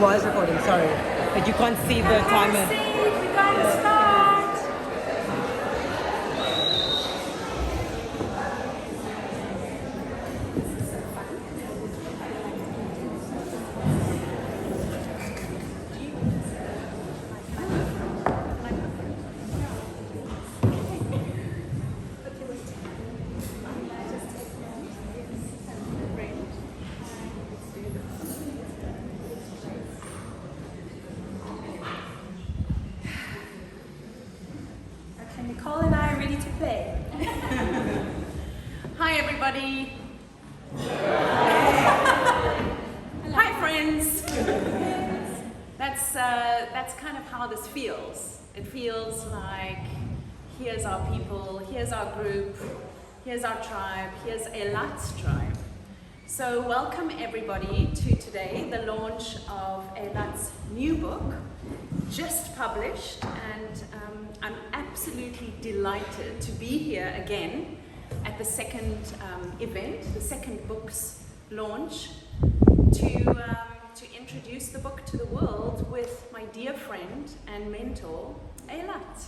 Was recording, sorry. But you can't see the timer. We gotta start. Okay, Nicole and I are ready to play. Hi everybody. Hi friends. That's kind of how this feels. It feels like here's our people, here's our group, here's our tribe, here's Eilat's tribe. So welcome everybody to today, the launch of Eilat's new book, just published, and I'm absolutely delighted to be here again at the second event, the second book's launch, to introduce the book to the world with my dear friend and mentor, Eilat.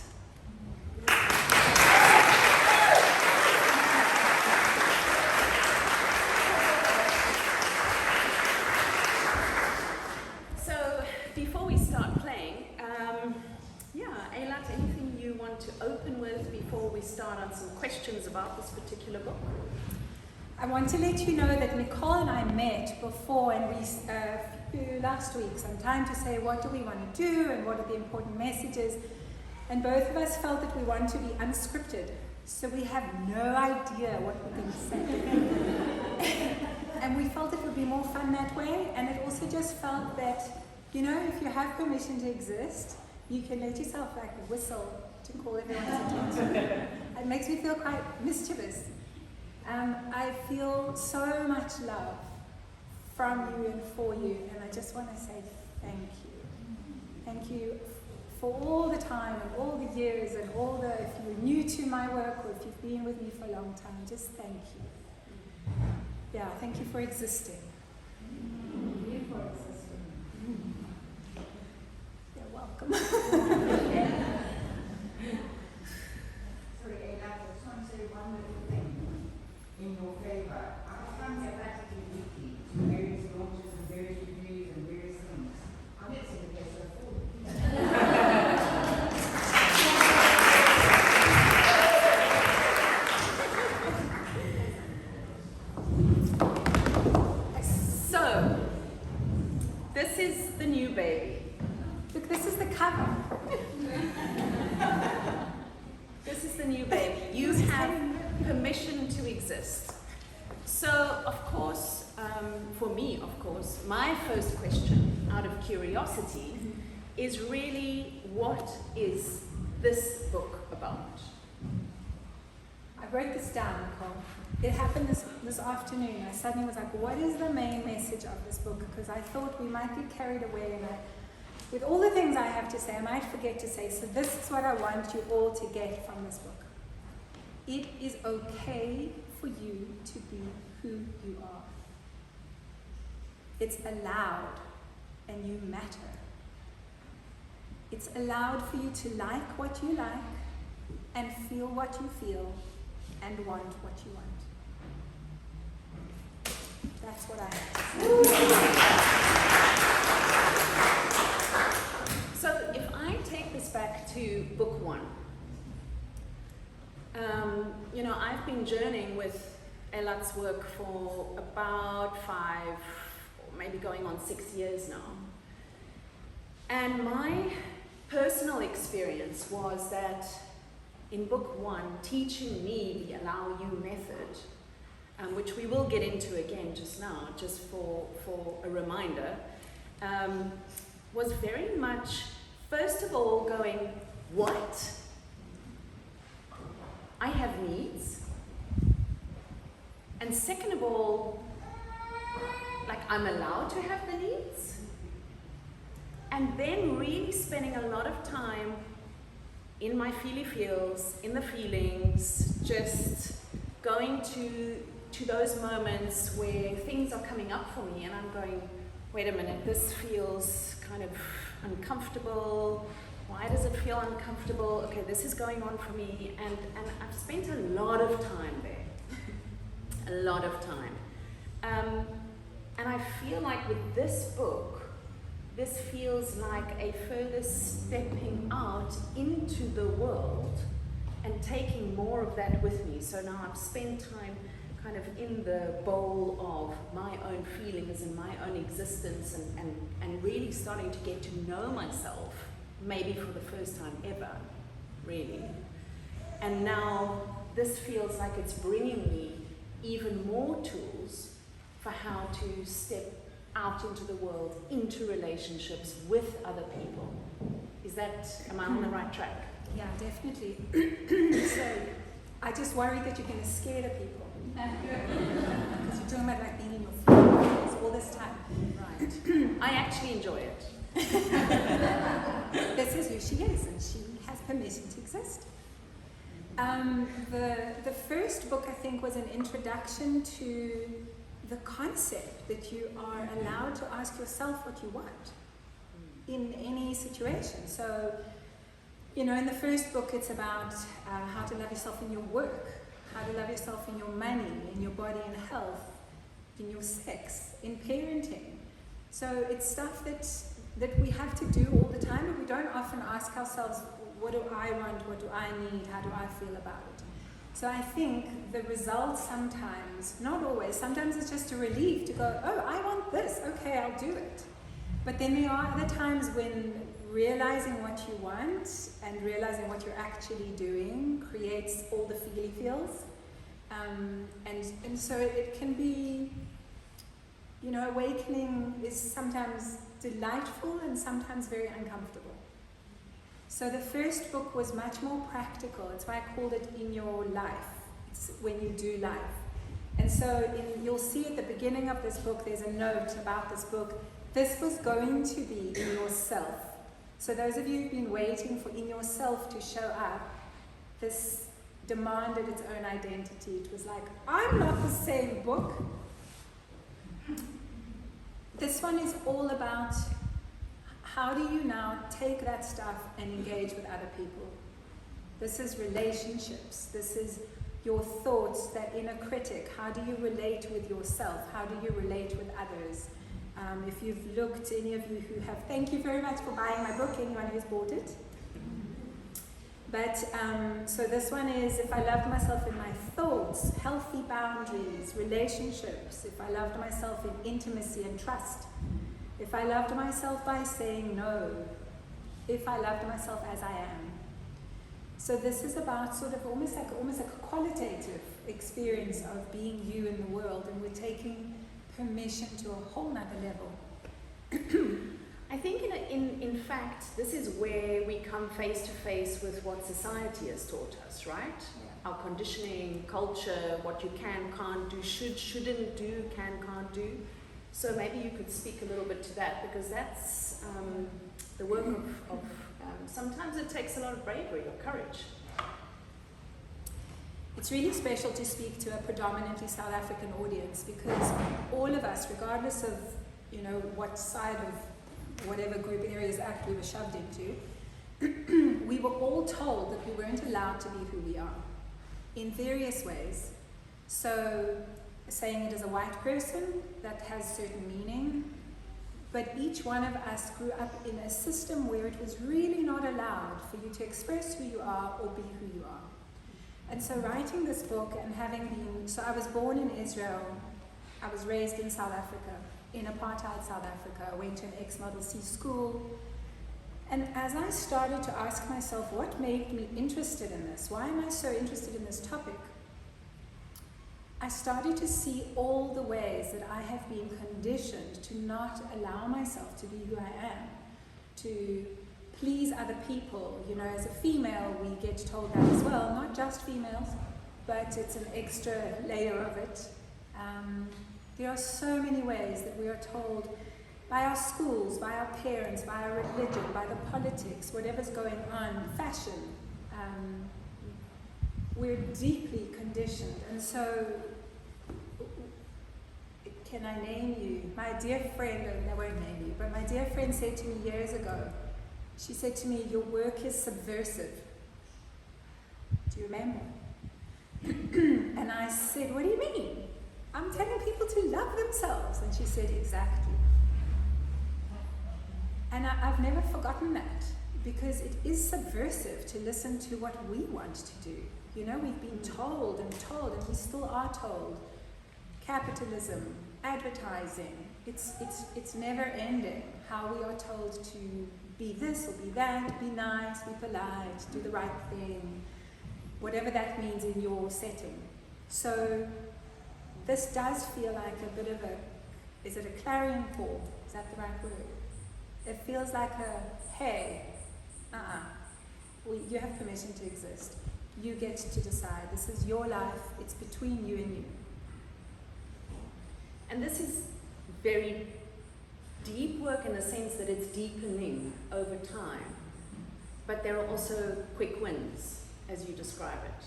So before we start playing, Eilat, anything you want to open with before we start on some questions about this particular book? I want to let you know that Nicole and I met before, and we last week sometime to say what do we want to do and what are the important messages, and both of us felt that we want to be unscripted, so we have no idea what we're going to say. And we felt it would be more fun that way, and it also just felt that, you know, if you have permission to exist, you can let yourself like whistle to call everyone's attention. It makes me feel quite mischievous. I feel so much love from you and for you, and I just want to say thank you. Thank you for all the time and all the years and all the, if you're new to my work or if you've been with me for a long time, just thank you. Yeah, thank you for existing. Thank you for existing. You're welcome. Sorry, Eilat, I just want to say one little thing in your favor. I found your attitude wiki to various launches and various reviews and various things. I didn't see the place so full. So, this is the new baby. Look, this is the cover. This is the new baby. You have permission to exist. So, of course, for me, of course, my first question, out of curiosity, is really, what is this book about? I wrote this down, Nicole. It happened this afternoon. I suddenly was like, what is the main message of this book? Because I thought we might get carried away, and with all the things I have to say, I might forget to say. So this is what I want you all to get from this book. It is okay for you to be who you are. It's allowed, and you matter. It's allowed for you to like what you like, and feel what you feel, and want what you want. That's what I have. So if I take this back to book one, I've been journeying with Eilat's work for about 5, or maybe going on 6 years now. And my personal experience was that in book one, teaching me the Allow You method, which we will get into again just now, just for a reminder, was very much, first of all, going, what? I have needs. And second of all, like, I'm allowed to have the needs. And then really spending a lot of time in my feels, in the feelings, just going to those moments where things are coming up for me and I'm going, wait a minute, this feels kind of uncomfortable. Why does it feel uncomfortable? Okay, this is going on for me, and I've spent a lot of time there, a lot of time. And I feel like with this book, this feels like a further stepping out into the world and taking more of that with me. So now I've spent time kind of in the bowl of my own feelings and my own existence, and really starting to get to know myself, maybe for the first time ever, really. And now this feels like it's bringing me even more tools for how to step out into the world, into relationships with other people. Am I on the right track? Yeah, definitely. So I just worry that you're going to scare the people. Because you're talking about like being in your feelings all this time. Right. I actually enjoy it. This is who she is, and she has permission to exist. The first book, I think, was an introduction to the concept that you are allowed to ask yourself what you want in any situation. So, you know, in the first book, it's about how to love yourself in your work, how to love yourself in your money, in your body and health, in your sex, in parenting. So it's stuff that we have to do all the time, but we don't often ask ourselves, what do I want, what do I need, how do I feel about it? So I think the result sometimes, not always, sometimes it's just a relief to go, oh, I want this, okay, I'll do it. But then there are other times when realizing what you want and realizing what you're actually doing creates all the feels. And so it can be, you know, awakening is sometimes delightful and sometimes very uncomfortable. So the first book was much more practical. It's why I called it In Your Life. It's when you do life. And so you'll see at the beginning of this book, there's a note about this book. This was going to be in yourself. So those of you who've been waiting for in yourself to show up, this demanded its own identity. It was like, I'm not the same book. This one is all about how do you now take that stuff and engage with other people. This is relationships. This is your thoughts, that inner critic. How do you relate with yourself? How do you relate with others? If you've looked, any of you who have, thank you very much for buying my book, anyone who's bought it. But, so this one is, if I loved myself in my thoughts, healthy boundaries, relationships, if I loved myself in intimacy and trust, if I loved myself by saying no, if I loved myself as I am. So this is about sort of almost like a qualitative experience of being you in the world, and we're taking permission to a whole nother level. I think in fact, this is where we come face to face with what society has taught us, right? Yeah. Our conditioning, culture, what you can, can't do, shouldn't do, can, can't do. So maybe you could speak a little bit to that, because that's the work of sometimes it takes a lot of bravery or courage. It's really special to speak to a predominantly South African audience, because all of us, regardless of, you know, what side of whatever group areas act we were shoved into, we were all told that we weren't allowed to be who we are in various ways. So saying it as a white person, that has certain meaning, but each one of us grew up in a system where it was really not allowed for you to express who you are or be who you are. And so writing this book and having been, so I was born in Israel, I was raised in South Africa, in apartheid South Africa. I went to an ex-Model C school. And as I started to ask myself, what made me interested in this? Why am I so interested in this topic? I started to see all the ways that I have been conditioned to not allow myself to be who I am, to please other people. You know, as a female, we get told that as well, not just females, but it's an extra layer of it. There are so many ways that we are told by our schools, by our parents, by our religion, by the politics, whatever's going on, fashion. We're deeply conditioned. And so can I name you? My dear friend, I won't name you, but my dear friend said to me years ago, she said to me, your work is subversive. Do you remember? And I said, what do you mean? I'm telling people to love themselves. And she said, exactly. And I've never forgotten that, because it is subversive to listen to what we want to do. You know, we've been told, and we still are told. Capitalism, advertising, it's never ending. How we are told to be this or be that, be nice, be polite, do the right thing, whatever that means in your setting. So this does feel like a bit of a, is it a clarion call? Is that the right word? It feels like a, hey, you have permission to exist. You get to decide. This is your life. It's between you and you. And this is very deep work in the sense that it's deepening over time. But there are also quick wins, as you describe it.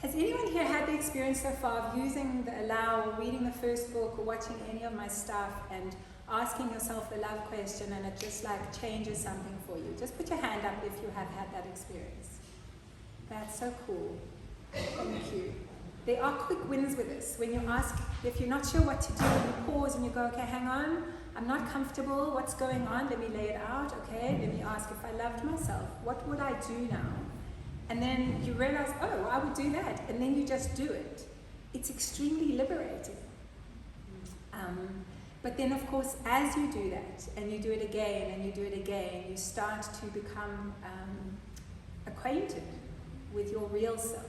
Has anyone here had the experience so far of using the Allow, or reading the first book, or watching any of my stuff and asking yourself the love question, and it just like changes something for you? Just put your hand up if you have had that experience. That's so cool. Thank you. There are quick wins with this. When you ask, if you're not sure what to do, you pause and you go, okay, hang on, I'm not comfortable, what's going on? Let me lay it out, okay? Let me ask, if I loved myself, what would I do now? And then you realize, oh, I would do that. And then you just do it. It's extremely liberating. But then, of course, as you do that, and you do it again, and you do it again, you start to become acquainted with your real self.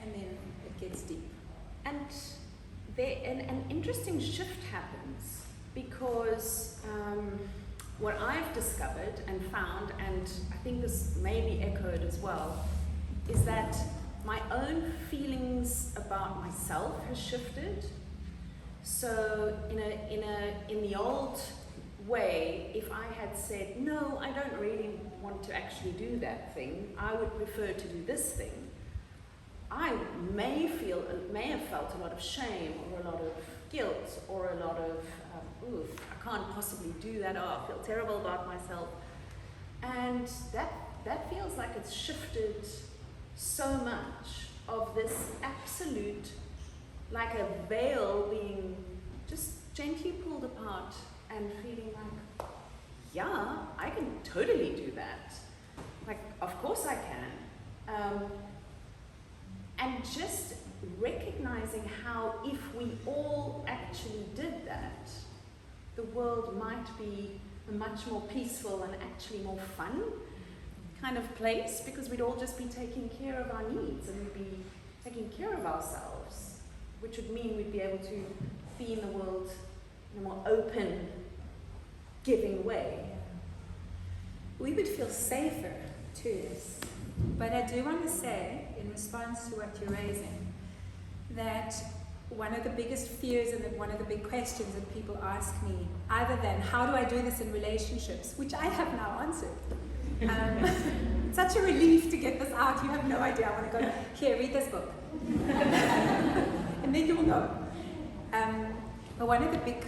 And then it gets deep. And an interesting shift happens, because what I've discovered and found, and I think this may be echoed as well, is that my own feelings about myself has shifted. So in the old way, if I had said, no, I don't really want to actually do that thing, I would prefer to do this thing, I may have felt a lot of shame, or a lot of guilt, or a lot of, I can't possibly do that, I feel terrible about myself. And that feels like it's shifted so much of this absolute, like a veil being just gently pulled apart, and feeling like, yeah, I can totally do that. Like, of course I can. And just recognizing how, if we all actually did that, the world might be a much more peaceful and actually more fun kind of place, because we'd all just be taking care of our needs, and we'd be taking care of ourselves, which would mean we'd be able to be in the world in a more open, giving way. We would feel safer too. But I do want to say, in response to what you're raising, that one of the biggest fears and one of the big questions that people ask me, other than how do I do this in relationships, which I have now answered. It's such a relief to get this out. You have no idea. I want to go, here, read this book. And then you'll know. But one of the big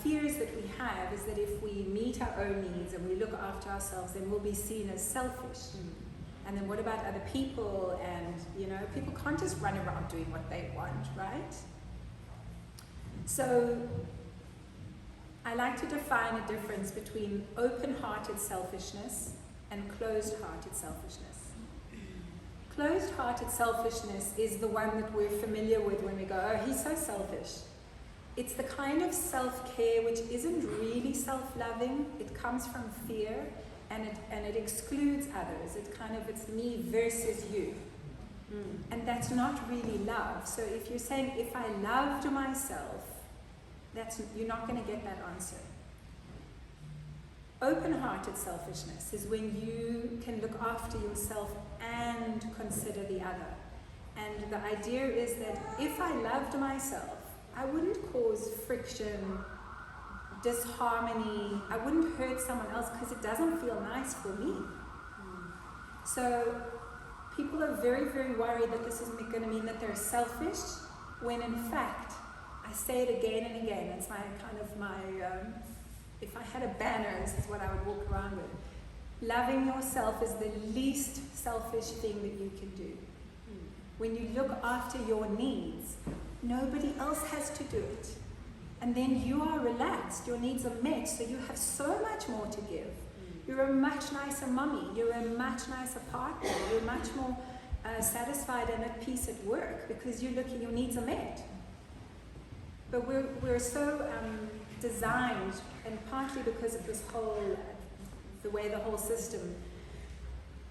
fears that we have is that if we meet our own needs and we look after ourselves, then we'll be seen as selfish. And then what about other people? And, people can't just run around doing what they want, right? So I like to define a difference between open-hearted selfishness and closed-hearted selfishness. Closed-hearted selfishness is the one that we're familiar with when we go, oh, he's so selfish. It's the kind of self-care which isn't really self-loving. It comes from fear, and it excludes others. It's me versus you. And that's not really love. So if you're saying, if I loved myself, you're not going to get that answer. Open-hearted selfishness is when you can look after yourself and consider the other. And the idea is that if I loved myself, I wouldn't cause friction, disharmony. I wouldn't hurt someone else because it doesn't feel nice for me. So people are very, very worried that this is going to mean that they're selfish, when in fact, I say it again and again. It's if I had a banner, this is what I would walk around with. Loving yourself is the least selfish thing that you can do. When you look after your needs, nobody else has to do it. And then you are relaxed, your needs are met, so you have so much more to give. You're a much nicer mummy, you're a much nicer partner, you're much more satisfied and at peace at work because your needs are met. But we're so designed, and partly because of this whole, the way the whole system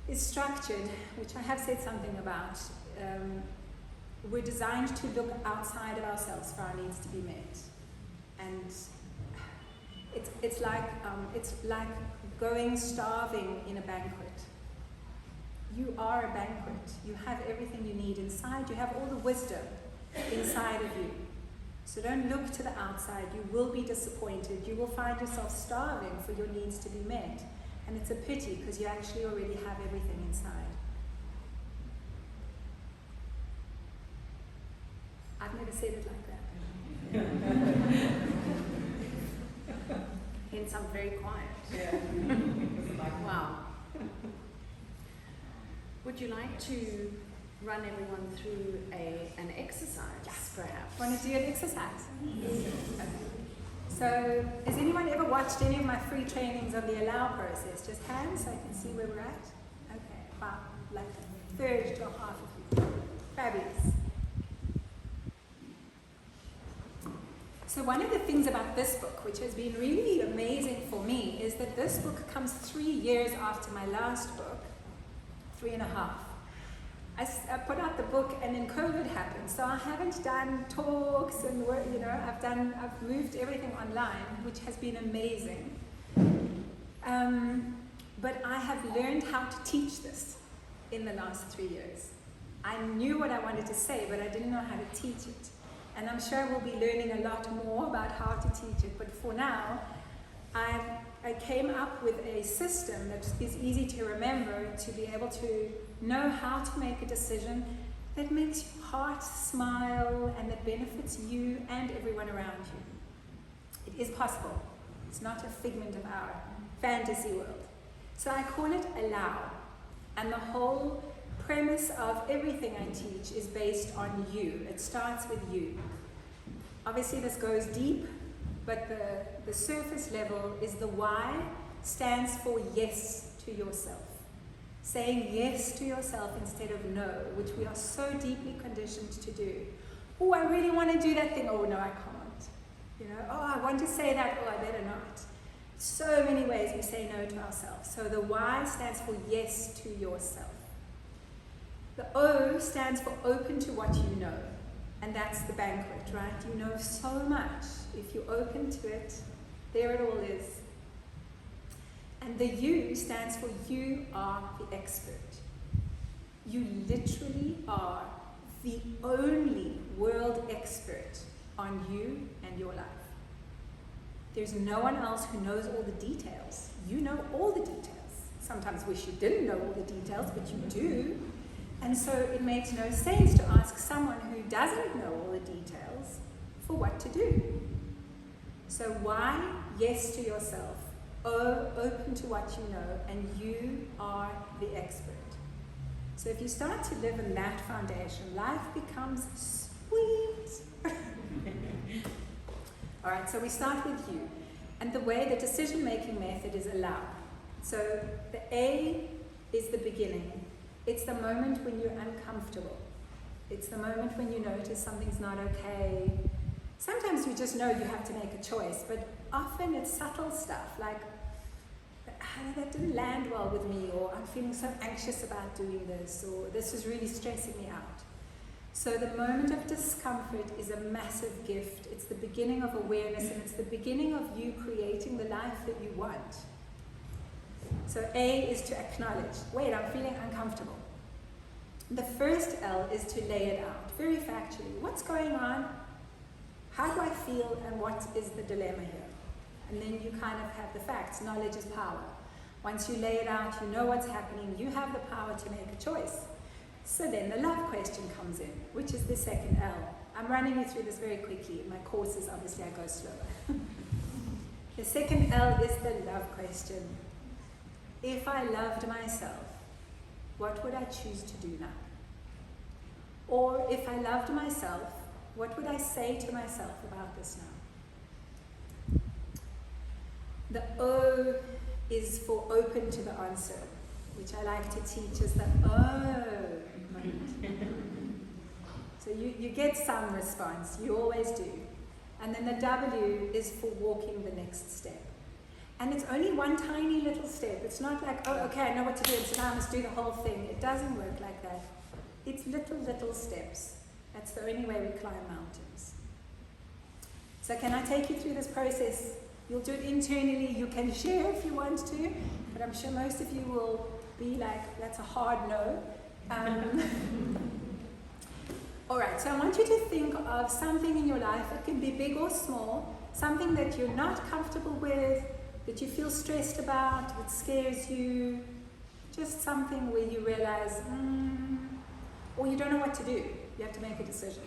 is structured, which I have said something about, we're designed to look outside of ourselves for our needs to be met. And it's like going starving in a banquet. You are a banquet. You have everything you need inside. You have all the wisdom inside of you. So don't look to the outside. You will be disappointed. You will find yourself starving for your needs to be met. And it's a pity because you actually already have everything inside. I've never said it like that. Hence, I'm very quiet. Yeah. Wow. Would you like to run everyone through an exercise, perhaps? Want to do an exercise? Okay. So, has anyone ever watched any of my free trainings on the Allow process? Just hands so I can see where we're at? Okay, about like a third to a half of you. Fabulous. So one of the things about this book, which has been really amazing for me, is that this book comes 3 years after my last book, 3.5. I put out the book and then COVID happened, so I haven't done talks and work, I've moved everything online, which has been amazing. But I have learned how to teach this in the last 3 years. I knew what I wanted to say, but I didn't know how to teach it. And I'm sure we'll be learning a lot more about how to teach it. But for now, I came up with a system that is easy to remember, to be able to know how to make a decision that makes your heart smile and that benefits you and everyone around you. It is possible. It's not a figment of our fantasy world. So I call it Allow. And the whole premise of everything I teach is based on you. It starts with you. Obviously this goes deep, but the surface level is the why stands for yes to yourself. Saying yes to yourself instead of no, which we are so deeply conditioned to do. Oh, I really want to do that thing. Oh, no, I can't. Oh, I want to say that. Oh, I better not. So many ways we say no to ourselves. So the why stands for yes to yourself. The O stands for open to what you know. And that's the banquet, right? You know so much. If you're open to it, there it all is. And the U stands for you are the expert. You literally are the only world expert on you and your life. There's no one else who knows all the details. You know all the details. Sometimes wish you didn't know all the details, but you do. And so it makes no sense to ask someone who doesn't know all the details for what to do. So why? Yes to yourself. O, open to what you know, and you are the expert. So if you start to live in that foundation, life becomes sweet. All right, so we start with you. And the way the decision-making method is Allow. So the A is the beginning. It's the moment when you're uncomfortable. It's the moment when you notice something's not okay. Sometimes you just know you have to make a choice, but often it's subtle stuff like, that didn't land well with me, or I'm feeling so anxious about doing this, or this is really stressing me out. So the moment of discomfort is a massive gift. It's the beginning of awareness, and it's the beginning of you creating the life that you want. So A is to acknowledge, wait, I'm feeling uncomfortable. The first L is to lay it out, very factually. What's going on? How do I feel? And what is the dilemma here? And then you kind of have the facts. Knowledge is power. Once you lay it out, you know what's happening, you have the power to make a choice. So then the love question comes in, which is the second L. I'm running you through this very quickly. In my courses, obviously, I go slower. The second L is the love question. If I loved myself, what would I choose to do now? Or if I loved myself, what would I say to myself about this now? The O is for open to the answer, which I like to teach as the oh moment. So you get some response, you always do. And then the W is for walking the next step. And it's only one tiny little step. It's not like, oh, okay, I know what to do, and so now I must do the whole thing. It doesn't work like that. It's little steps. That's the only way we climb mountains. So can I take you through this process? You'll do it internally. You can share if you want to, but I'm sure most of you will be like, that's a hard no. All right, so I want you to think of something in your life. It can be big or small, something that you're not comfortable with, that you feel stressed about, that scares you, just something where you realize, or you don't know what to do. You have to make a decision.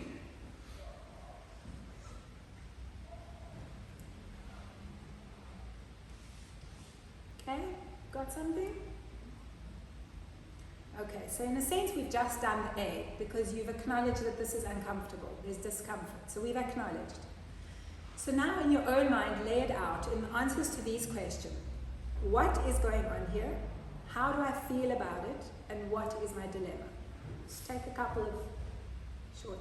Okay, got something? Okay, so in a sense we've just done the A because you've acknowledged that this is uncomfortable, there's discomfort, so we've acknowledged. So now in your own mind, lay it out in answers to these questions. What is going on here? How do I feel about it? And what is my dilemma? Just take a couple of short.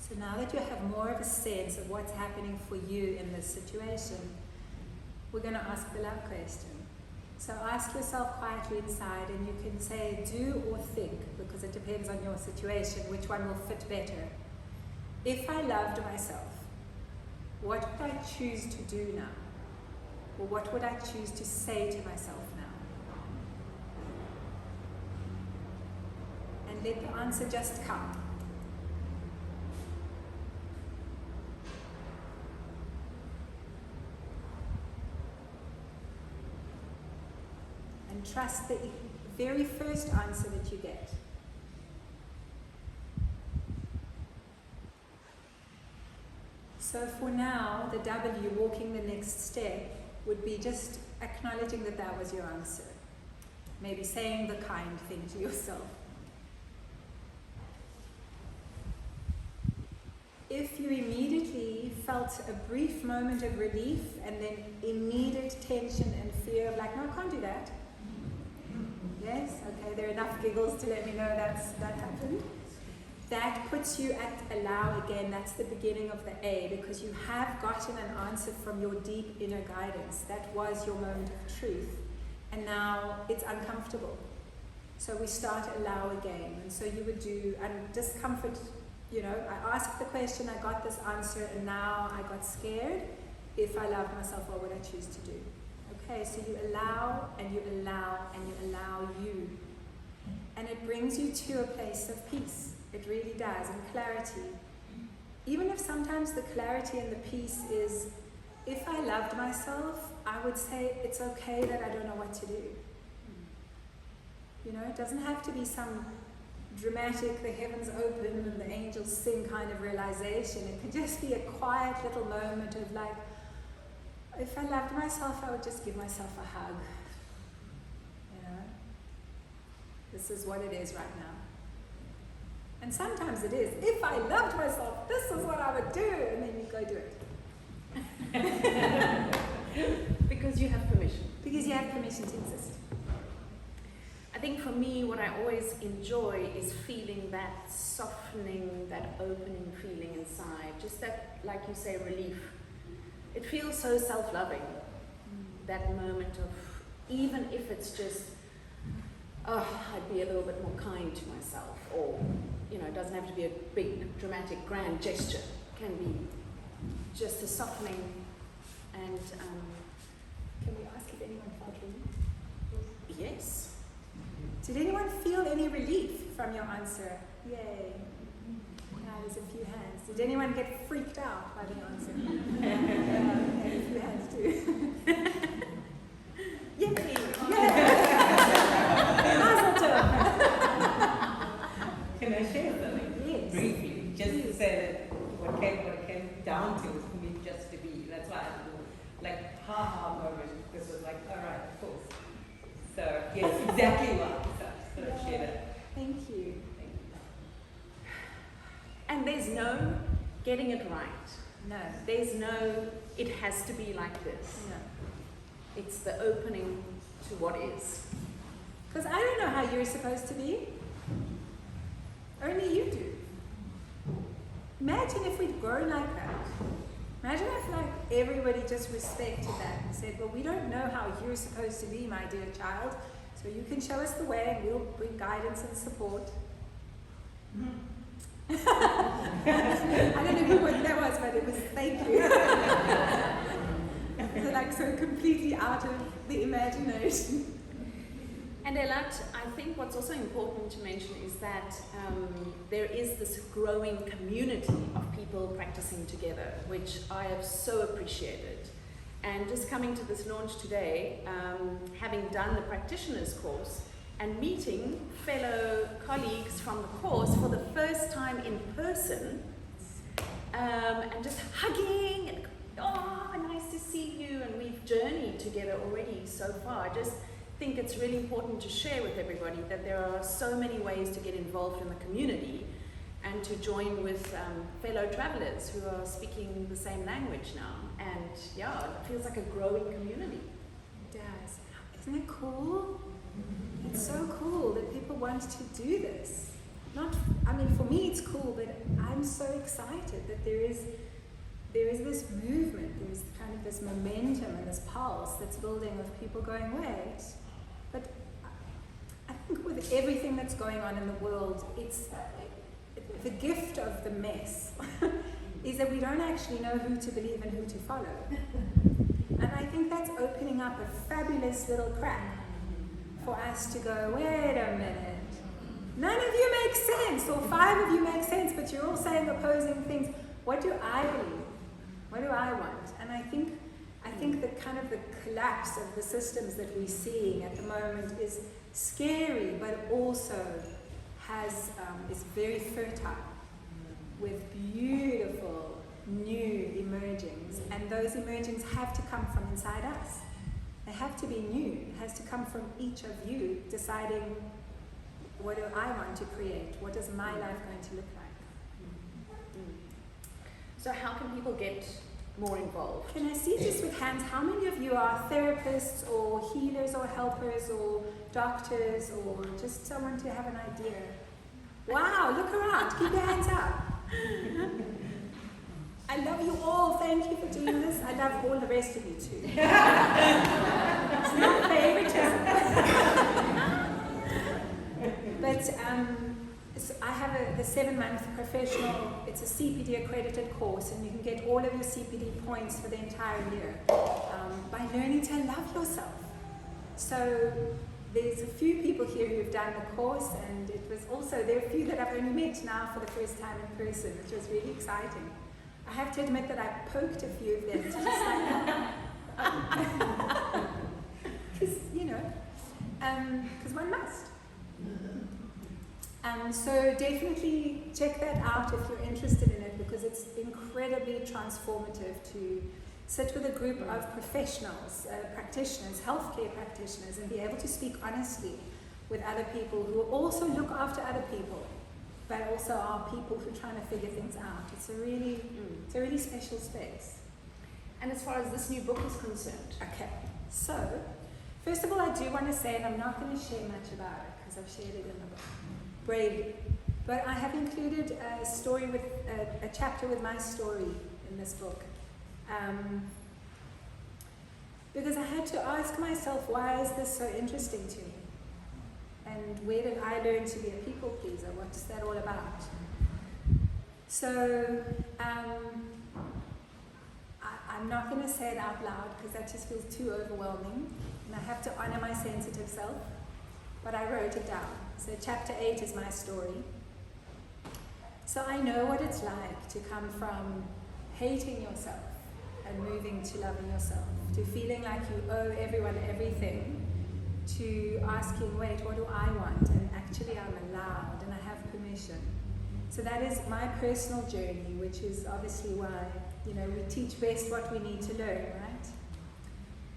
So now that you have more of a sense of what's happening for you in this situation, we're going to ask the love question. So ask yourself quietly inside, and you can say do or think, because it depends on your situation, which one will fit better. If I loved myself, what would I choose to do now? Or what would I choose to say to myself now? And let the answer just come. And trust the very first answer that you get. So for now, the W, walking the next step, would be just acknowledging that that was your answer. Maybe saying the kind thing to yourself. If you immediately felt a brief moment of relief and then immediate tension and fear of like, no, I can't do that. Yes? Okay, there are enough giggles to let me know that happened. That puts you at allow again. That's the beginning of the A, because you have gotten an answer from your deep inner guidance. That was your moment of truth. And now it's uncomfortable. So we start allow again. And so you would do, and discomfort, you know, I asked the question, I got this answer, and now I got scared. If I loved myself, what would I choose to do? Okay, so you allow, and you allow, and you allow you. And it brings you to a place of peace. It really does, and clarity. Even if sometimes the clarity and the peace is, if I loved myself, I would say it's okay that I don't know what to do. You know, it doesn't have to be some dramatic, the heavens open and the angels sing kind of realization. It can just be a quiet little moment of like, if I loved myself, I would just give myself a hug. You know, this is what it is right now. And sometimes it is, if I loved myself, this is what I would do, and then you go do it. Because you have permission. Because you have permission to exist. I think for me, what I always enjoy is feeling that softening, that opening feeling inside. Just that, like you say, relief. It feels so self-loving, that moment of, even if it's just I'd be a little bit more kind to myself, or, you know, it doesn't have to be a big, dramatic, grand gesture. It can be just a softening and, Can we ask if anyone felt relief? yes. Did anyone feel any relief from your answer? Yay. Yeah, there's a few hands. Did anyone get freaked out by the answer? Yeah, a few hands too. Yay! Mazel tov. Can I share something? Yes. Briefly, just to say that what came down to was for me just to be. That's why I do like ha moment, because it was like, all right, of course. So yes, exactly what. So share that. Thank you. And there's no getting it right. No. There's no, it has to be like this. No. It's the opening to what is. Because I don't know how you're supposed to be. Only you do. Imagine if we'd grown like that. Imagine if like everybody just respected that and said, well, we don't know how you're supposed to be, my dear child, so you can show us the way and we'll bring guidance and support. I don't know what that was, but it was thank you. So like so completely out of the imagination. And Elat, I think what's also important to mention is that there is this growing community of people practicing together, which I have so appreciated. And just coming to this launch today, having done the practitioner's course and meeting fellow colleagues from the course for the first time in person, and just hugging and, oh, nice to see you, and we've journeyed together already so far. I just think it's really important to share with everybody that there are so many ways to get involved in the community and to join with fellow travelers who are speaking the same language now. And yeah, it feels like a growing community. It does. Isn't it cool? It's so cool that people want to do this. For me it's cool, but I'm so excited that there is this movement, there's kind of this momentum and this pulse that's building of people going, wait, but I think with everything that's going on in the world, it's the gift of the mess is that we don't actually know who to believe and who to follow. And I think that's opening up a fabulous little crack for us to go, wait a minute, none of you make sense, or 5 of you make sense, but you're all saying opposing things. What do I believe? What do I want? And I think the kind of the collapse of the systems that we're seeing at the moment is scary, but also is very fertile with beautiful new emergings, and those emergings have to come from inside us. They have to be new. It has to come from each of you deciding, what do I want to create? What is my life going to look like? So how can people get more involved? Can I see just with hands, how many of you are therapists or healers or helpers or doctors or just someone to have an idea? Wow, look around, keep your hands up. I love you all, thank you for doing this. I love all the rest of you too. It's not favoritism. But so I have the 7-month professional, it's a CPD accredited course, and you can get all of your CPD points for the entire year by learning to love yourself. So there's a few people here who've done the course, and it was also, there are a few that I've only met now for the first time in person, which was really exciting. I have to admit that I poked a few of them to just like, because, because one must. So definitely check that out if you're interested in it, because it's incredibly transformative to sit with a group of professionals, practitioners, healthcare practitioners, and be able to speak honestly with other people who also look after other people, but also are people who are trying to figure things out. It's a really special space. And as far as this new book is concerned? Okay, so first of all, I do want to say, and I'm not going to share much about it because I've shared it in the book, bravely, but I have included a story with a chapter with my story in this book, because I had to ask myself, why is this so interesting to me? And where did I learn to be a people pleaser? What's that all about? So, I'm not going to say it out loud because that just feels too overwhelming. And I have to honor my sensitive self. But I wrote it down. So chapter 8 is my story. So I know what it's like to come from hating yourself and moving to loving yourself, to feeling like you owe everyone everything, to asking, wait, what do I want? And actually I'm allowed and I have permission. So that is my personal journey, which is obviously why, we teach best what we need to learn, right?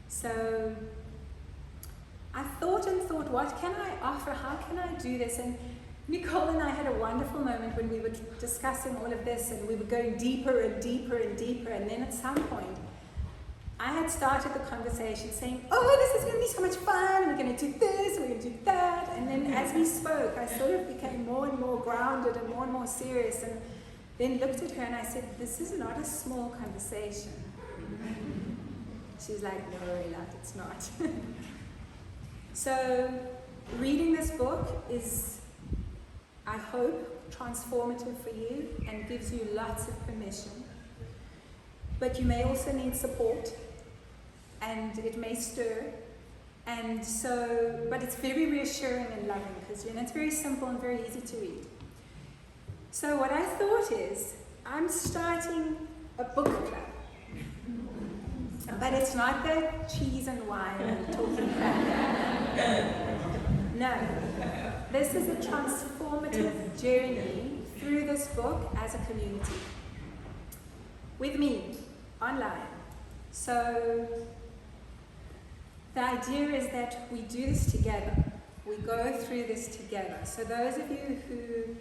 So I thought, what can I offer? How can I do this? And Nicole and I had a wonderful moment when we were discussing all of this, and we were going deeper and deeper and deeper. And then at some point, I had started the conversation saying, oh, this is going to be so much fun. And we're going to do this, and we're going to do that. And then as we spoke, I sort of became more and more grounded and more serious. And then looked at her and I said, this is not a small conversation. She's like, no, Elat, it's not. So, reading this book is, I hope, transformative for you and gives you lots of permission. But you may also need support, and it may stir. And so, but it's very reassuring and loving because it's very simple and very easy to read. So what I thought is, I'm starting a book club. But it's not the cheese and wine and talking crap. No. This is a transformative journey through this book as a community. With me, online. So, the idea is that we do this together. We go through this together. So those of you who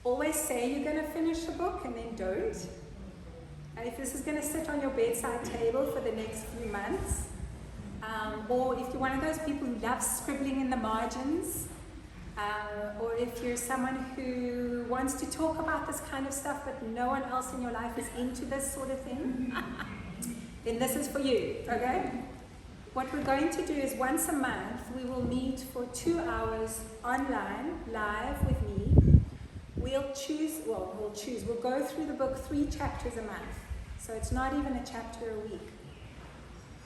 always say you're going to finish a book and then don't, if this is going to sit on your bedside table for the next few months, or if you're one of those people who loves scribbling in the margins, or if you're someone who wants to talk about this kind of stuff but no one else in your life is into this sort of thing, then this is for you, okay? What we're going to do is once a month we will meet for 2 hours online, live with me. We'll go through the book 3 chapters a month. So it's not even a chapter a week.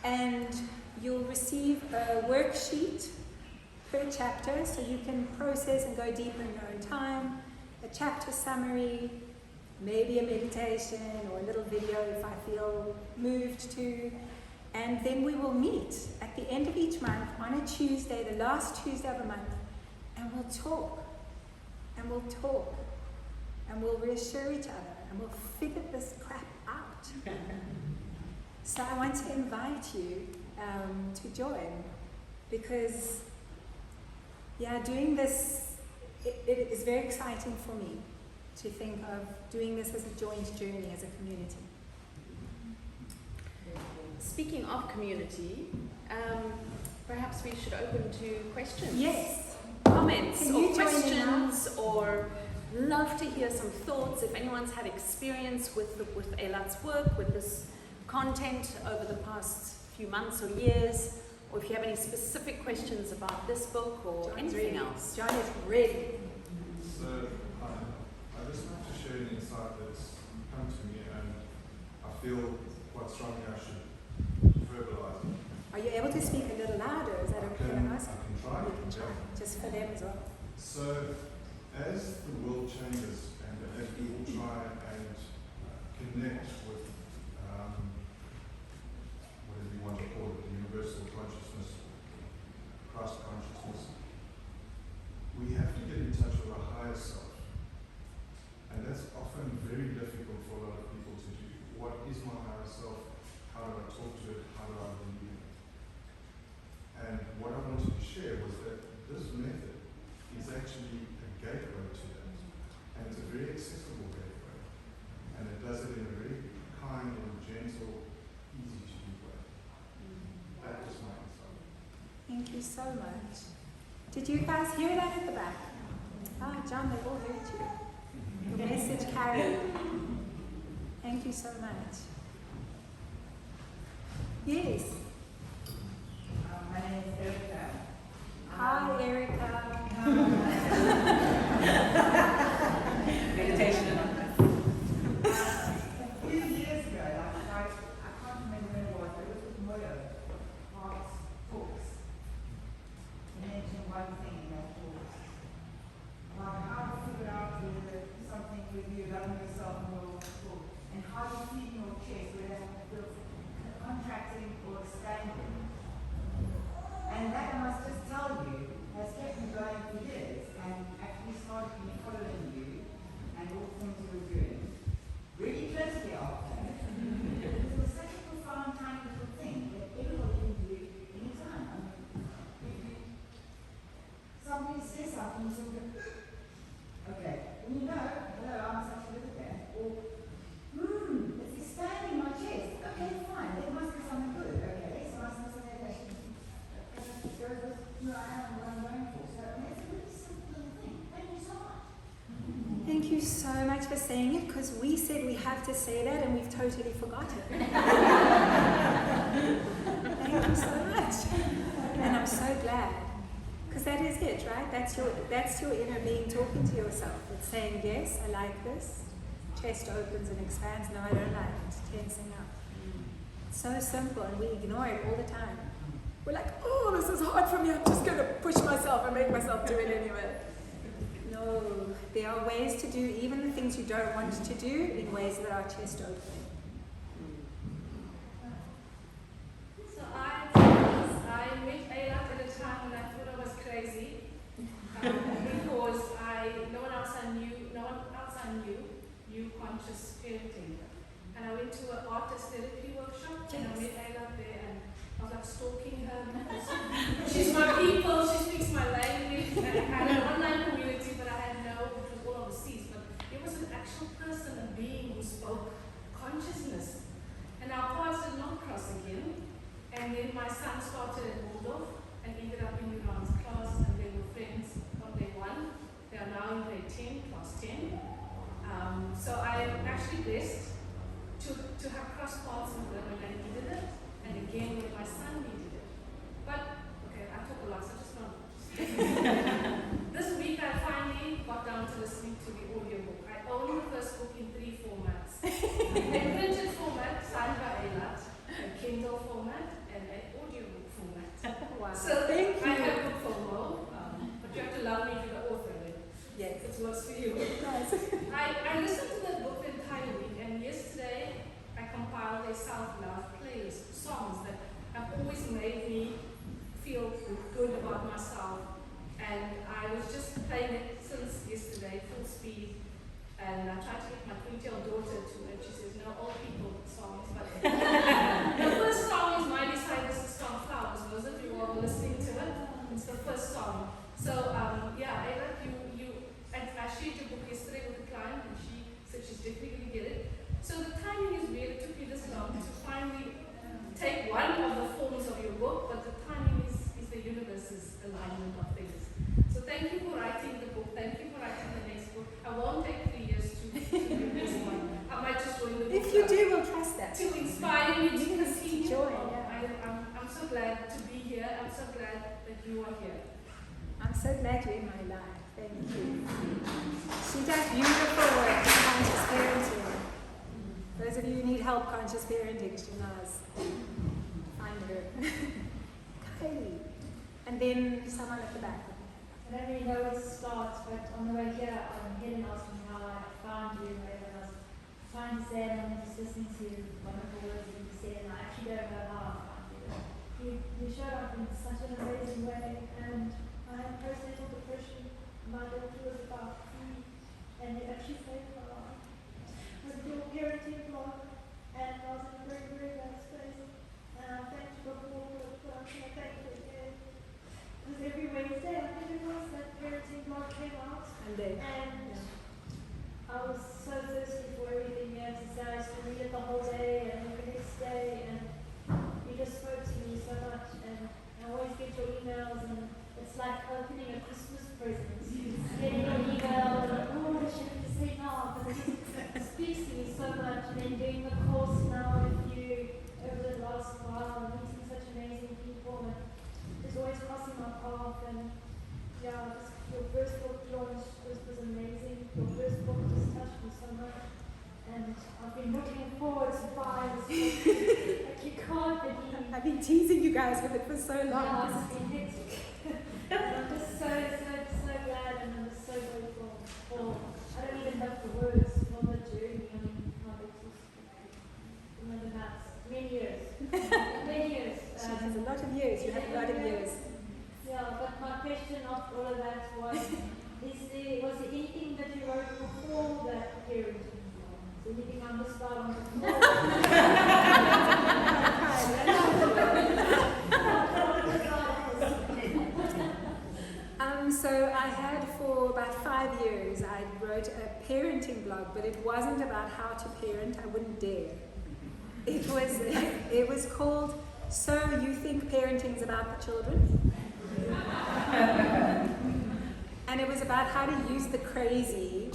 And you'll receive a worksheet per chapter so you can process and go deeper in your own time, a chapter summary, maybe a meditation or a little video if I feel moved to. And then we will meet at the end of each month on a Tuesday, the last Tuesday of the month, and we'll talk. And we'll talk. And we'll reassure each other. And we'll figure this crap out. So I want to invite you to join. Because, doing this, it is very exciting for me to think of doing this as a joint journey as a community. Speaking of community, perhaps we should open to questions. Yes. Comments Can or you join in now? questions, or love to hear some thoughts. If anyone's had experience with Elat's work, with this content over the past few months or years, or if you have any specific questions about this book or John's anything ready. else. John is ready. So, I just want to share an insight that's come to me, and I feel quite strongly I should verbalize it. Are you able to speak a little louder? Is that okay to ask? I can try. You can try. Just for them as well. So, as the world changes and as we all try and connect with whatever you want to call it, the universal consciousness, Christ consciousness, we have to get in touch with our higher self. And that's often very difficult for a lot of people to do. What is my higher self? How do I talk to it? How do I believe it? And what I wanted to share was that this method is actually a gateway to that. And it's a very accessible gateway. And it does it in a very kind and gentle, easy to do way. That was my insight. Thank you so much. Did you guys hear that at the back? John, they all heard you. Your message carried. Thank you so much. Yes. My name is Erica. Hi, Erica. saying it because we said we have to say that and we've totally forgotten. Thank you so much. And I'm so glad. Because that is it, right? That's your inner being talking to yourself. It's saying, yes, I like this. Chest opens and expands. No, I don't like it. It's tensing up. It's so simple and we ignore it all the time. We're like, oh, this is hard for me. I'm just going to push myself and make myself do it anyway. No, there are ways to do even the things you don't want to do in ways that are chest opening. So I met Ayla at a time when I thought I was crazy because no one else I knew knew conscious parenting. And I went to an artist therapy workshop and I met Ayla there and I was like stalking her because she's my people, she speaks my language. I had an online community but I had it was all overseas. But it was an actual person, a being who spoke consciousness. And our paths did not cross again. And then my son started at Waldorf and ended up in Iran's class and they were friends from day one. They are now in grade 10, class 10. So I am actually blessed to have crossed paths with them when I needed it and again when my son needed it. But, okay, I talk a lot, so just not. This week I finally got down to listening to the audiobook. I own the first book in 3 formats. A printed format, signed by Ayla, a Kindle format, and an audiobook format. Wow. So thank I you. have book FOMO, but you have to love me if you're the author of it. Yes. It works for you. Nice. I listened to that book the entire week, and yesterday I compiled a self-love playlist, songs that have always made me feel good about myself. And I was just playing it since yesterday, full speed. And I tried to get my 20-year-old daughter to it. She says, no old people songs. But the first song is Miley Cyrus' song Flowers. Those of you who are listening to it, it's the first song. So, yeah, Ayla, I shared your book yesterday with a client and she said she's definitely going to get it. So the timing is weird. It took me this long to finally take one of the forms of your book, but the timing is the universe's alignment of things. So thank you for writing the book. Thank you for writing the next book. I won't take 3 years to do this one. I might just join the book If you club do, we'll trust that. to inspire you to Yes, continue. to join, yeah. I'm so glad to be here. I'm so glad that you are here. I'm so glad you're in my life. Thank you. She does beautiful work in conscious parenting. Those of you who need help conscious parenting, she knows. Find her. Kylie. And then someone at the back. I don't really know where to start, but on the way here, Helen asked me how I found you, and I was trying to say, and I'm just listening to wonderful words that you said, and I actually don't know how I found you. You showed up in such an amazing way, and I had postnatal depression. My daughter was about 3, and it actually saved my life. I was your parenting blog, and I was in a very, very bad space, and I thank you before, but I'm going to thank you again. Because every Wednesday, I think it was, that parenting blog came out, And then. and I was so thirsty for everything you had to say. I used to read it the whole day and the next day, and you just spoke to me so much. And I always get your emails, and it's like opening a Christmas present. Getting an email, and oh, what should I say now? But it just speaks to me so much. And then doing the course now with you over the last while, and meeting such amazing people, and it's always crossing my path. And yeah, just your first book launch was amazing. Your first book just touched me so much. And I've been looking forward to buy this book. Like you can't believe. I've been teasing you guys with it for so long. Yeah, it's been hectic. I'm just so glad, and I'm just so grateful for, I don't even have the words for the journey. I mean, how it was, the maths, many years. Many years. She has a lot of years. You have a lot of years. Yeah, but my question after all of that was, was there anything that you wrote before that parenting? Is there anything I missed out on So I had for about 5 years, I wrote a parenting blog, but it wasn't about how to parent. I wouldn't dare. It was called So You Think Parenting's About the Children? And it was about how to use the crazy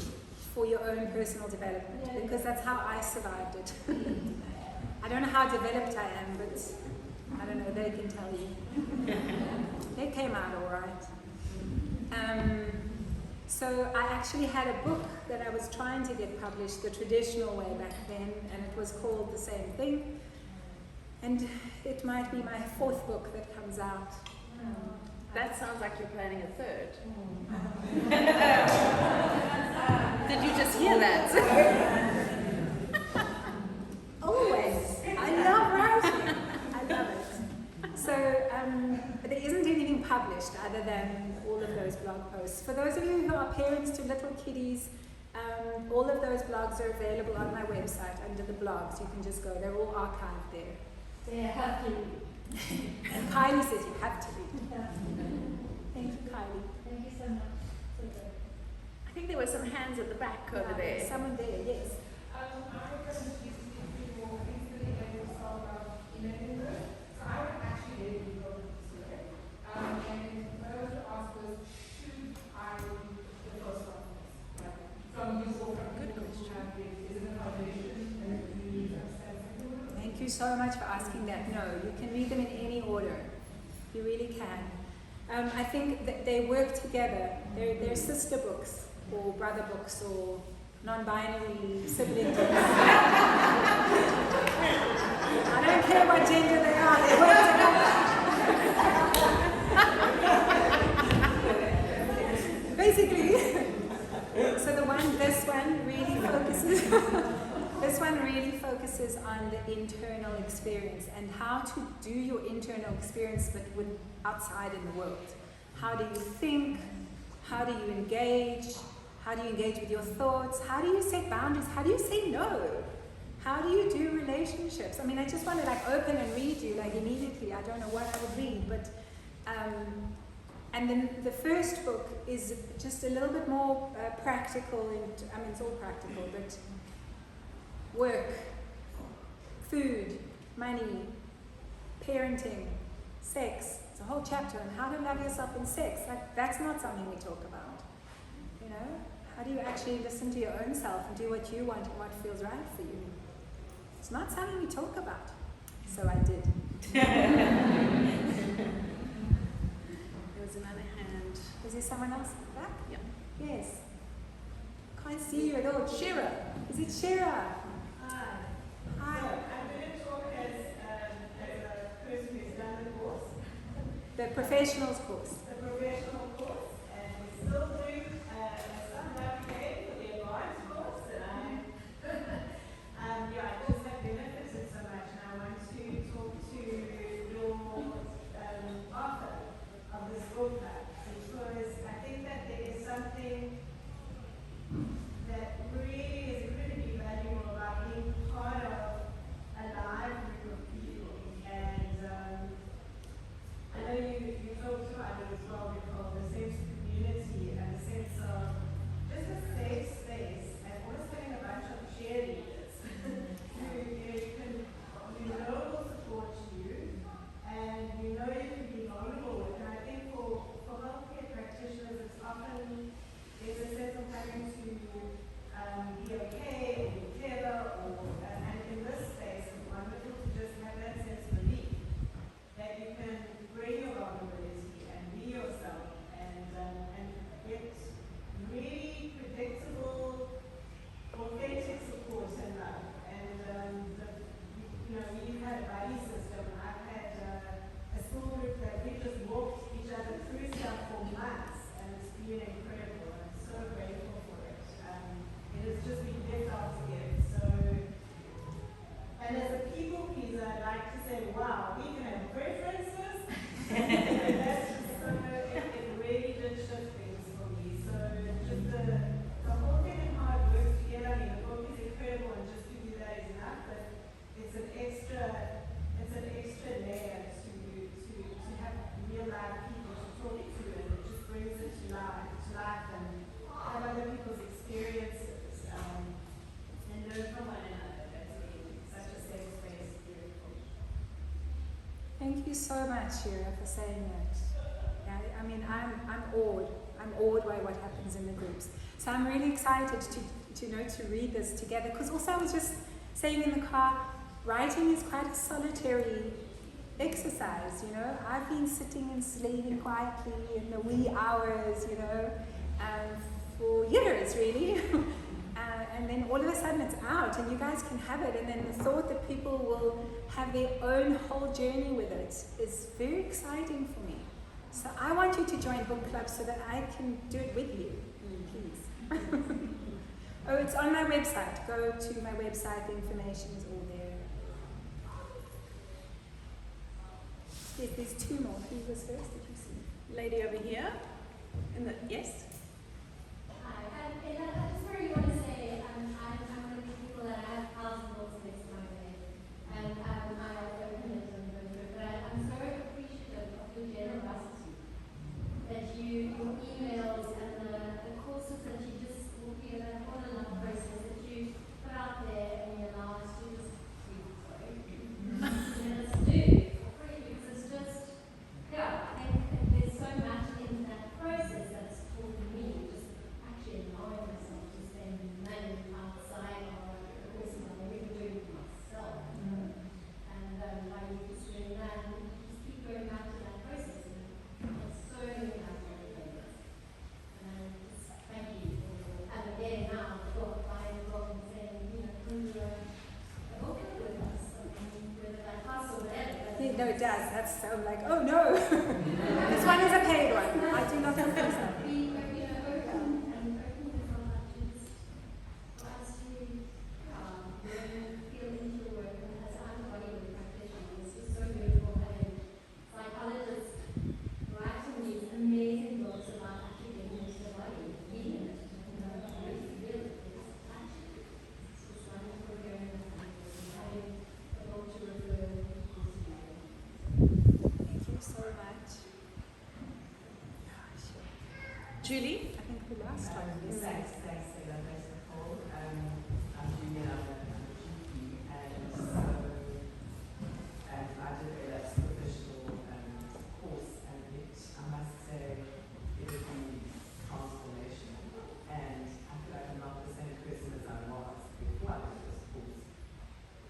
for your own personal development, Yeah. because that's how I survived it. I don't know how developed I am, but I don't know, they can tell you. They came out all right. So I actually had a book that I was trying to get published the traditional way back then, and it was called the same thing. And it might be my 4th book that comes out. That sounds like you're planning a 3rd. Did you just hear that? Always. I love writing. I love it. So there isn't anything published other than all of those blog posts. For those of you who are parents to little kiddies, all of those blogs are available on my website under the blogs. You can just go. They're all archived there. They have to. And Kylie says you have to read. Yeah. Thank you, Kylie. Thank you so much. So good. I think there were some hands at the back over Yeah, there. there's someone there, yes. I was going to use people instantly and you solve learning work. So I would actually let you go to this work. And what I was to ask was, should I do the first one? Like, from you or from Good people who question. have been, is it a foundation and you need to understand something? Thank you so much for asking that. No, you can read them in any order. You really can. I think that they work together. They're sister books, or brother books, or non-binary sibling books. I don't care what gender they are, they work together. Basically, so this one really focuses on the internal experience and how to do your internal experience but with outside in the world. How do you think? How do you engage? How do you engage with your thoughts? How do you set boundaries? How do you say no? How do you do relationships? I mean, I just want to like open and read you like immediately. I don't know what I would read, but and then the first book is just a little bit more practical. I mean, it's all practical, but work, food, money, parenting, sex. It's a whole chapter on how to love yourself in sex. That's not something we talk about. You know, how do you actually listen to your own self and do what you want and what feels right for you? It's not something we talk about. So I did. There's another hand. Is there someone else back? Yeah. Yes. Can't see you at all. Shira. Is it Shira? Hi. Hi. I'm going to talk as a person who's done the course, The professionals course. the professional course, and we're still doing some navigate for the advanced course, and I just have benefited so much, and I want to talk to your author of this book, because I think that there is something that really is incredibly valuable about being part of a live group of people. And I know you talked about it as well, Nicole, the sense of community and the sense of just a safe space, and almost having a bunch of cheerleaders who will support you, and you can be vulnerable with. And I think for healthcare practitioners, it's often there's a sense of having to be okay or be clever, and in this space, it's wonderful to just have that sense of relief that you can bring your vulnerability and be yourself and get really predictable, authentic support and love. And we've had a buddy system. I've had a small group that we just walked each other through stuff for months, and it's been incredible. I'm so grateful for it. It has just been gift after gift. So, and as a people pleaser, I'd like to say, wow, we can have preferences. And that's just so, it really did shift things for me. So just the whole thing and how it works together. I mean, the book is incredible, and just to do that is enough, but it's an extra layer to have real live people to talk to, and it just brings it to life and have other people's experiences and learn from one another. That's been such a safe space. Beautiful. Thank you so much, Shira, for saying that. Yeah, I mean, I'm awed. I'm awed by what happens in the groups. So I'm really excited to to read this together. Because also I was just saying in the car, writing is quite a solitary exercise, I've been sitting and slaving quietly in the wee hours, for years really. And then all of a sudden it's out and you guys can have it, and then the thought that people will have their own whole journey with it is very exciting for me. So I want you to join book club so that I can do it with you, please. Oh, it's on my website. Go to my website, the information is all there. Yes, there's two more. Who was first? Did you see? Lady over here. Yes? Hi, I just really want to say I'm one of these people that I have thousands of books next to my bed, and I open it and go through it, but I'm so appreciative of your generosity, that your emails and the courses that you just walk through, that whole enough process that you put out there and you allow us to just do for free, because it's just, I think there's so much in that process that's taught me, just actually allowing myself to spend money outside of the course that I really do for myself. And how you just doing that, and just keep going back to that process. And it's so many things. And just thank you for, and again now, the book, buying the book and saying, come to a book with us, whether that costs or whatever. Yeah, no, it does. That's so like, oh no. This one is a paid one. I do not have this one. Be open and open is not that just for us to feel into the work, and as I'm a bodywork practitioner, it's just so beautiful having psychologists writing these amazing books about actually getting into the body, being in it, and really feel it. It's just wonderful hearing that and having a book to refer to. Thank you so much. Julie? I think the last one is Thanks, Ella. Thanks, Nicole. I'm Julie, I'm a GP, and so I did Ella's professional course, and I must say, it has been transformational. And I feel like I'm not the same person as I was before I did this course.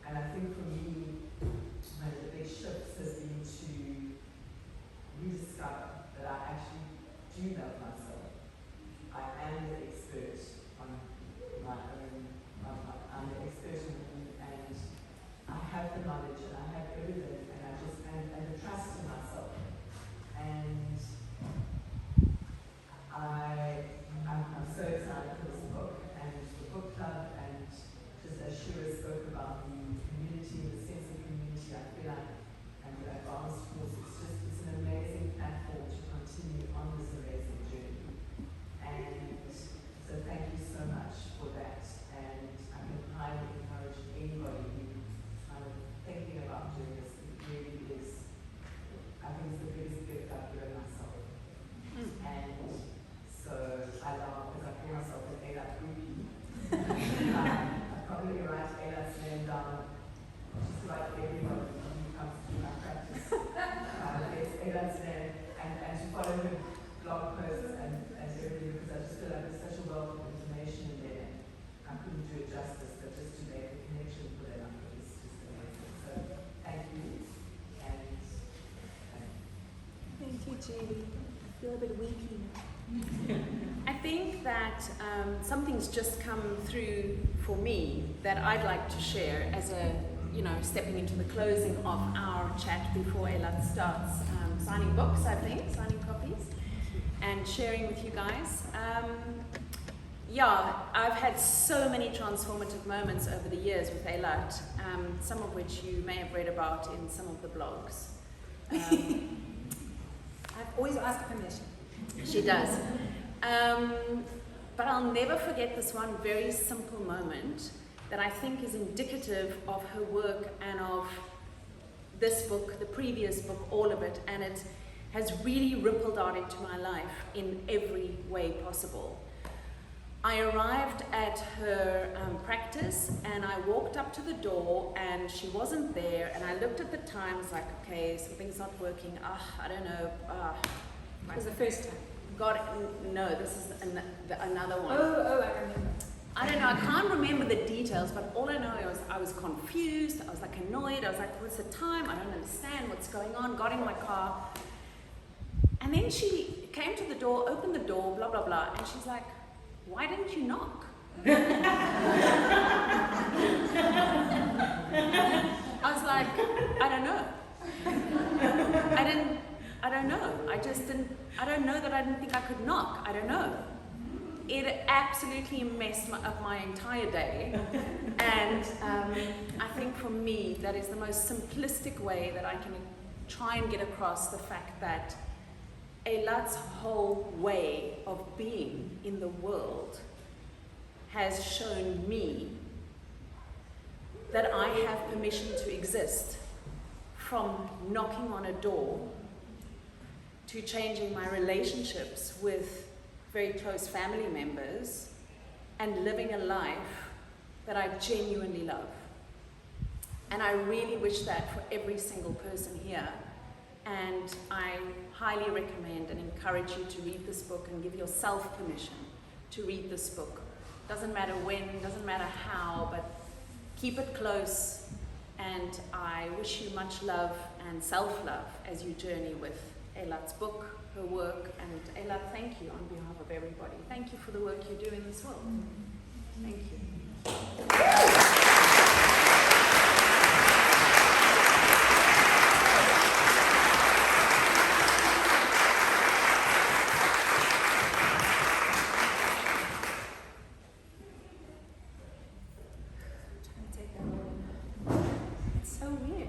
And I think for me, one of the big shifts has been to rediscover that I actually do love myself. I am the expert on my own, I'm the expert on me, and I have the knowledge and I have everything, and I just, and the trust in myself. And I'm so excited for this book and the book club, and just as Shira spoke about the community, the sense of community, I feel like, and the advanced course, it's an amazing platform to continue on this amazing journey. And so thank you so much for that, and I can highly encourage anybody who's kind of thinking about doing this. It really is, I think it's the biggest gift I've given myself. And so I laugh because I call myself an Ella groupie. I probably write Ella's name down just like everybody who comes to my practice. It's Ella's name, and to follow her blog posts and everything, because I just feel like there's such a wealth of information in there. I couldn't do it justice, but just to make a connection for them, I think it's just amazing. So thank you, and Thank you, Julie. I feel a bit weepy now. I think that something's just come through for me that I'd like to share as a, stepping into the closing of our chat before Ella starts signing books, I think, signing copies, and sharing with you guys. I've had so many transformative moments over the years with Eilat, some of which you may have read about in some of the blogs. I've always asked permission. She does. But I'll never forget this one very simple moment that I think is indicative of her work and of this book, the previous book, all of it, and it has really rippled out into my life in every way possible. I arrived at her practice and I walked up to the door and she wasn't there, and I looked at the time, was like, okay, something's not working, I don't know. It was the first time. God, no, this is another one. Oh, I remember. I don't know, I can't remember the details, but all I know is I was confused, I was like annoyed, I was like, what's the time? I don't understand what's going on, got in my car. And then she came to the door, opened the door, blah, blah, blah, and she's like, why didn't you knock? I was like, I don't know. I don't know. I don't know that I didn't think I could knock. I don't know. It absolutely messed up my entire day. And I think for me, that is the most simplistic way that I can try and get across the fact that Eilat's whole way of being in the world has shown me that I have permission to exist, from knocking on a door to changing my relationships with very close family members and living a life that I genuinely love. And I really wish that for every single person here. And I highly recommend and encourage you to read this book and give yourself permission to read this book. Doesn't matter when, doesn't matter how, but keep it close. And I wish you much love and self-love as you journey with Eilat's book, her work. And Eilat, thank you on behalf of everybody. Thank you for the work you do in this world. Thank you. It's so weird.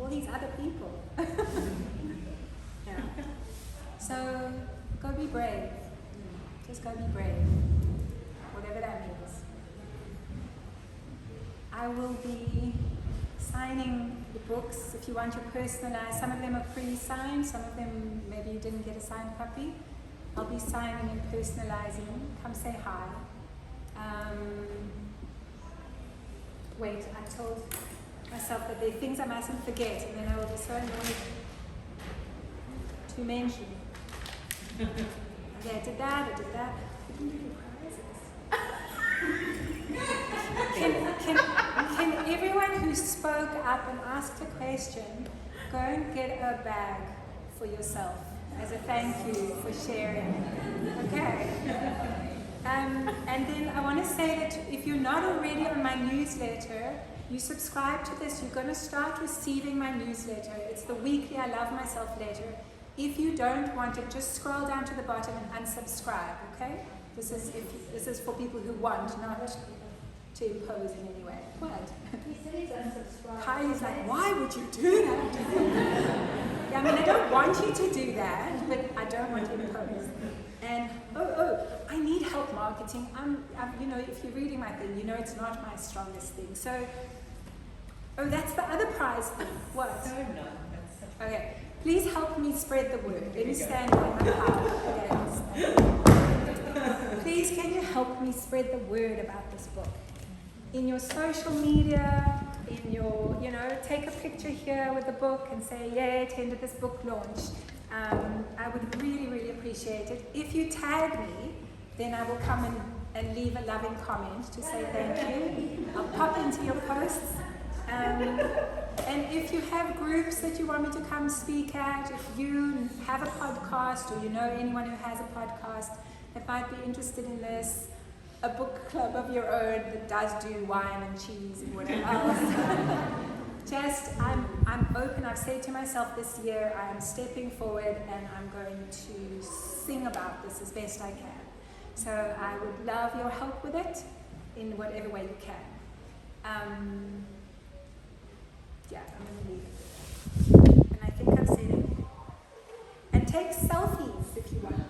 All these other people. Yeah. So go be brave. Just go be brave. Whatever that means. I will be signing the books if you want to personalize. Some of them are pre-signed, some of them maybe you didn't get a signed copy. I'll be signing and personalizing. Come say hi. Wait, I told myself that there are things I mustn't forget, and then I will be so annoyed to mention. Okay, I did that. We didn't do the prizes. Can everyone who spoke up and asked a question go and get a bag for yourself as a thank you for sharing? Okay. And then I want to say that if you're not already on my newsletter, you subscribe to this, you're going to start receiving my newsletter. It's the weekly I Love Myself letter. If you don't want it, just scroll down to the bottom and unsubscribe, okay? This is for people who want, not to impose in any way. What? He said he's unsubscribed. Kylie's like, why would you do that? Yeah, I mean, I don't want you to do that, but I don't want to impose. And, I need help marketing. You know, if you're reading my thing, you know it's not my strongest thing. So, that's the other prize thing. What? So no, that's such Okay, please help me spread the word. Let me stand by my power. Okay, please, can you help me spread the word about this book? In your social media, in your, take a picture here with the book and say, yeah, I attended this book launch. I would really, really appreciate it. If you tag me, then I will come and leave a loving comment to say thank you. I'll pop into your posts. And if you have groups that you want me to come speak at, if you have a podcast or you know anyone who has a podcast that might be interested in this, a book club of your own that does do wine and cheese and whatever else, I'm open. I've said to myself this year, I am stepping forward and I'm going to sing about this as best I can. So I would love your help with it in whatever way you can. Yeah, I'm going to leave it. And I think I've said it. And take selfies if you want.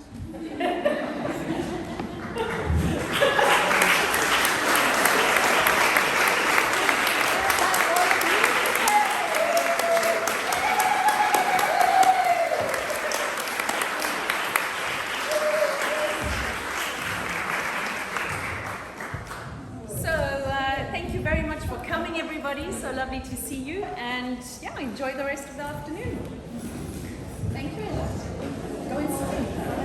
So lovely to see you, and enjoy the rest of the afternoon. Thank you. Go inside.